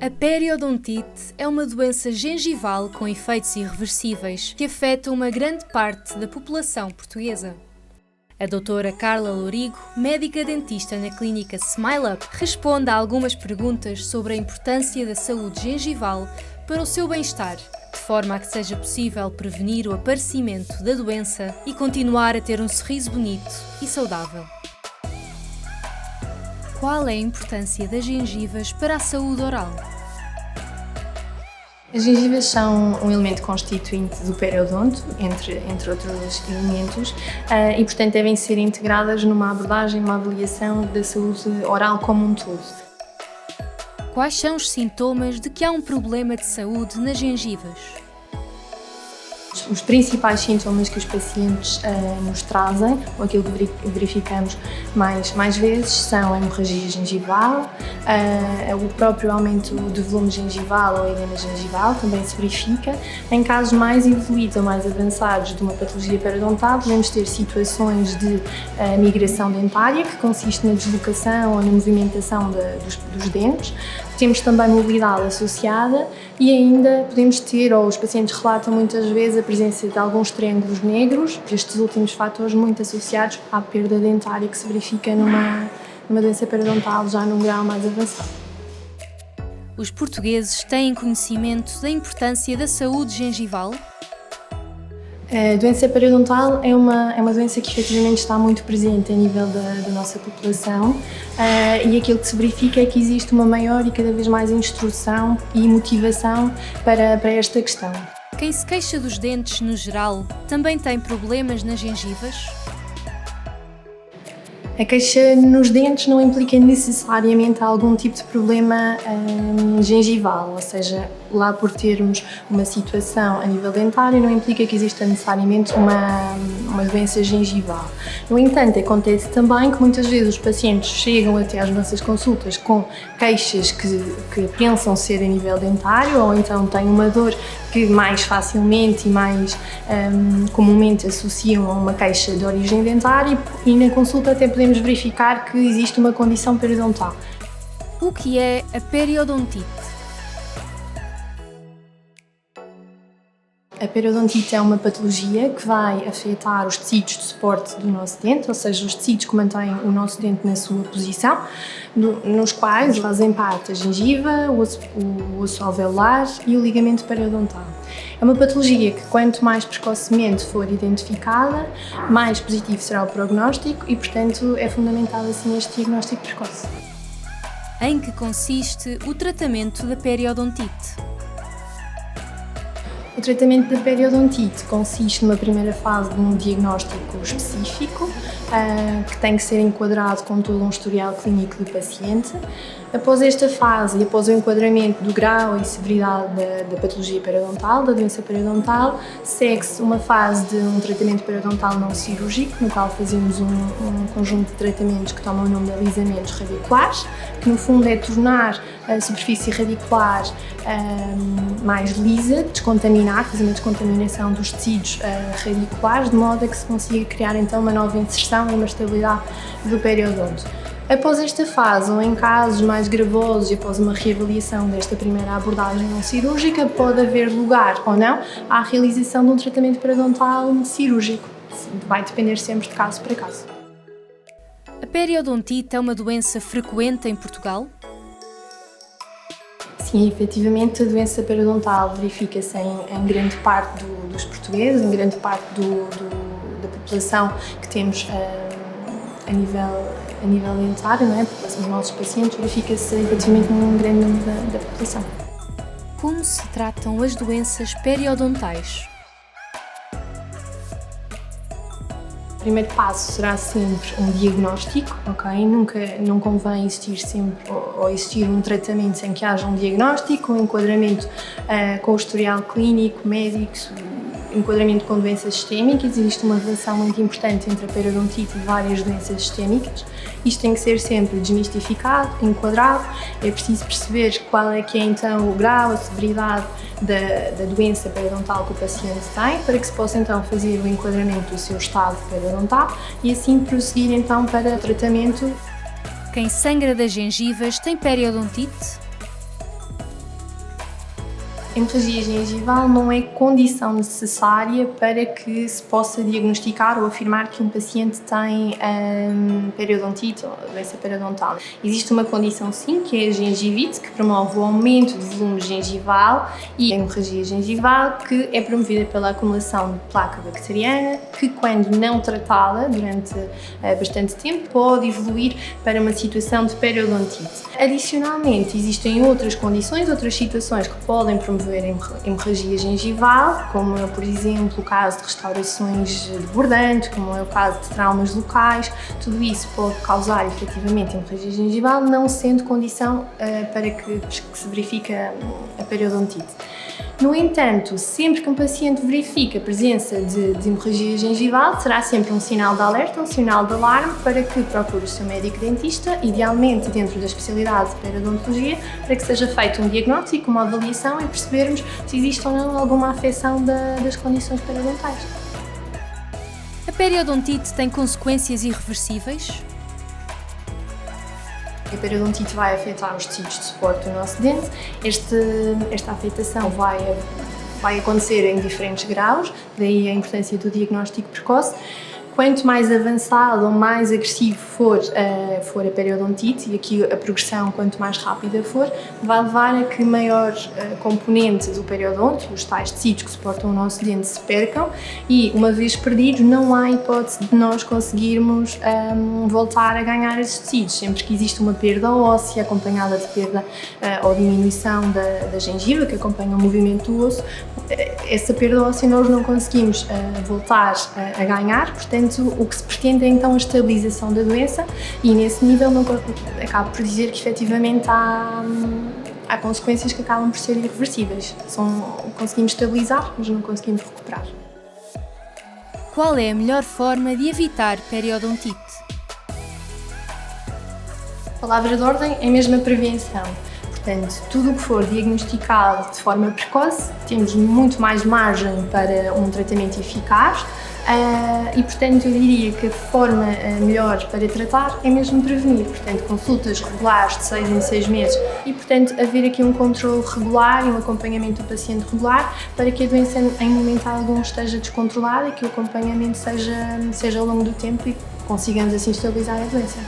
A periodontite é uma doença gengival com efeitos irreversíveis que afeta uma grande parte da população portuguesa. A doutora Carla Lourigo, médica dentista na clínica Smile Up, responde a algumas perguntas sobre a importância da saúde gengival para o seu bem-estar, de forma a que seja possível prevenir o aparecimento da doença e continuar a ter um sorriso bonito e saudável. Qual é a importância das gengivas para a saúde oral? As gengivas são um elemento constituinte do periodonto, entre outros elementos, e portanto devem ser integradas numa abordagem, numa avaliação da saúde oral como um todo. Quais são os sintomas de que há um problema de saúde nas gengivas? Os principais sintomas que os pacientes nos trazem, ou aquilo que verificamos mais vezes, são a hemorragia gengival, o próprio aumento do volume gengival ou edema gengival também se verifica. Em casos mais evoluídos ou mais avançados de uma patologia periodontal, podemos ter situações de migração dentária, que consiste na deslocação ou na movimentação dos dentes. Temos também mobilidade associada e ainda podemos ter, ou os pacientes relatam muitas vezes, a presença de alguns triângulos negros, estes últimos fatores muito associados à perda dentária que se verifica numa doença periodontal já num grau mais avançado. Os portugueses têm conhecimento da importância da saúde gengival? A doença periodontal é uma doença que efetivamente está muito presente a nível da nossa população e aquilo que se verifica é que existe uma maior e cada vez mais instrução e motivação para esta questão. Quem se queixa dos dentes no geral também tem problemas nas gengivas? A queixa nos dentes não implica necessariamente algum tipo de problema gengival, ou seja, lá por termos uma situação a nível dentário não implica que exista necessariamente uma doença gengival. No entanto, acontece também que muitas vezes os pacientes chegam até às nossas consultas com queixas que pensam ser a nível dentário ou então têm uma dor que mais facilmente e mais comumente associam a uma queixa de origem dentária e na consulta até podemos verificar que existe uma condição periodontal. O que é a periodontite? A periodontite é uma patologia que vai afetar os tecidos de suporte do nosso dente, ou seja, os tecidos que mantêm o nosso dente na sua posição, nos quais fazem parte a gengiva, o osso alveolar e o ligamento periodontal. É uma patologia que, quanto mais precocemente for identificada, mais positivo será o prognóstico e, portanto, é fundamental assim este diagnóstico precoce. Em que consiste o tratamento da periodontite? O tratamento da periodontite consiste numa primeira fase de um diagnóstico específico, que tem que ser enquadrado com todo um historial clínico do paciente. Após esta fase e após o enquadramento do grau e severidade da patologia periodontal, da doença periodontal, segue-se uma fase de um tratamento periodontal não cirúrgico, no qual fazemos um conjunto de tratamentos que tomam o nome de alisamentos radiculares, que no fundo é tornar a superfície radicular mais lisa, descontaminar, fazer uma descontaminação dos tecidos radiculares, de modo a que se consiga criar então uma nova inserção e uma estabilidade do periodonto. Após esta fase, ou em casos mais gravosos e após uma reavaliação desta primeira abordagem não cirúrgica, pode haver lugar ou não à realização de um tratamento periodontal cirúrgico. Vai depender sempre de caso para caso. A periodontite é uma doença frequente em Portugal? Sim, efetivamente a doença periodontal verifica-se em grande parte dos portugueses, em grande parte da população que temos a nível dentário, não é? Os nossos pacientes, verifica-se efetivamente num grande número da população. Como se tratam as doenças periodontais? O primeiro passo será sempre um diagnóstico, ok? Não convém existir sempre ou existir um tratamento sem que haja um diagnóstico, um enquadramento com o historial clínico, médico, enquadramento com doenças sistémicas. Existe uma relação muito importante entre a periodontite e várias doenças sistémicas. Isto tem que ser sempre desmistificado, enquadrado. É preciso perceber qual é que é então o grau, a severidade da doença periodontal que o paciente tem, para que se possa então fazer o enquadramento do seu estado periodontal e assim prosseguir então para o tratamento. Quem sangra das gengivas tem periodontite? A hemorragia gengival não é condição necessária para que se possa diagnosticar ou afirmar que um paciente tem periodontite ou doença periodontal. Existe uma condição sim, que é a gengivite, que promove o aumento do volume gengival, e a hemorragia gengival, que é promovida pela acumulação de placa bacteriana, que quando não tratada durante bastante tempo pode evoluir para uma situação de periodontite. Adicionalmente, existem outras condições, outras situações que podem promover hemorragia gengival, como é, por exemplo, o caso de restaurações de bordante, como é o caso de traumas locais. Tudo isso pode causar efetivamente hemorragia gengival, não sendo condição para que se verifique a periodontite. No entanto, sempre que um paciente verifica a presença de hemorragia gengival, será sempre um sinal de alerta, um sinal de alarme para que procure o seu médico dentista, idealmente dentro da especialidade de periodontologia, para que seja feito um diagnóstico, uma avaliação e percebermos se existe ou não alguma afecção das condições periodontais. A periodontite tem consequências irreversíveis? A periodontite vai afetar os tecidos de suporte do nosso dente. Esta afetação vai acontecer em diferentes graus, daí a importância do diagnóstico precoce. Quanto mais avançado ou mais agressivo for a periodontite, e aqui a progressão quanto mais rápida for, vai levar a que maior componente do periodonto, os tais tecidos que suportam o nosso dente, se percam, e uma vez perdidos não há hipótese de nós conseguirmos voltar a ganhar esses tecidos. Sempre que existe uma perda óssea acompanhada de perda ou diminuição da gengiva, que acompanha o movimento do osso, essa perda óssea nós não conseguimos voltar a ganhar. Portanto, o que se pretende é então a estabilização da doença, e nesse nível acabo por dizer que efetivamente há consequências que acabam por ser irreversíveis. Conseguimos estabilizar, mas não conseguimos recuperar. Qual é a melhor forma de evitar periodontite? A palavra de ordem é mesmo a prevenção. Portanto, tudo o que for diagnosticado de forma precoce, temos muito mais margem para um tratamento eficaz. E, portanto, eu diria que a forma melhor para tratar é mesmo prevenir. Portanto, consultas regulares de 6 em 6 meses e, portanto, haver aqui um controle regular e um acompanhamento do paciente regular para que a doença em momento algum esteja descontrolada e que o acompanhamento seja ao longo do tempo e consigamos assim estabilizar a doença.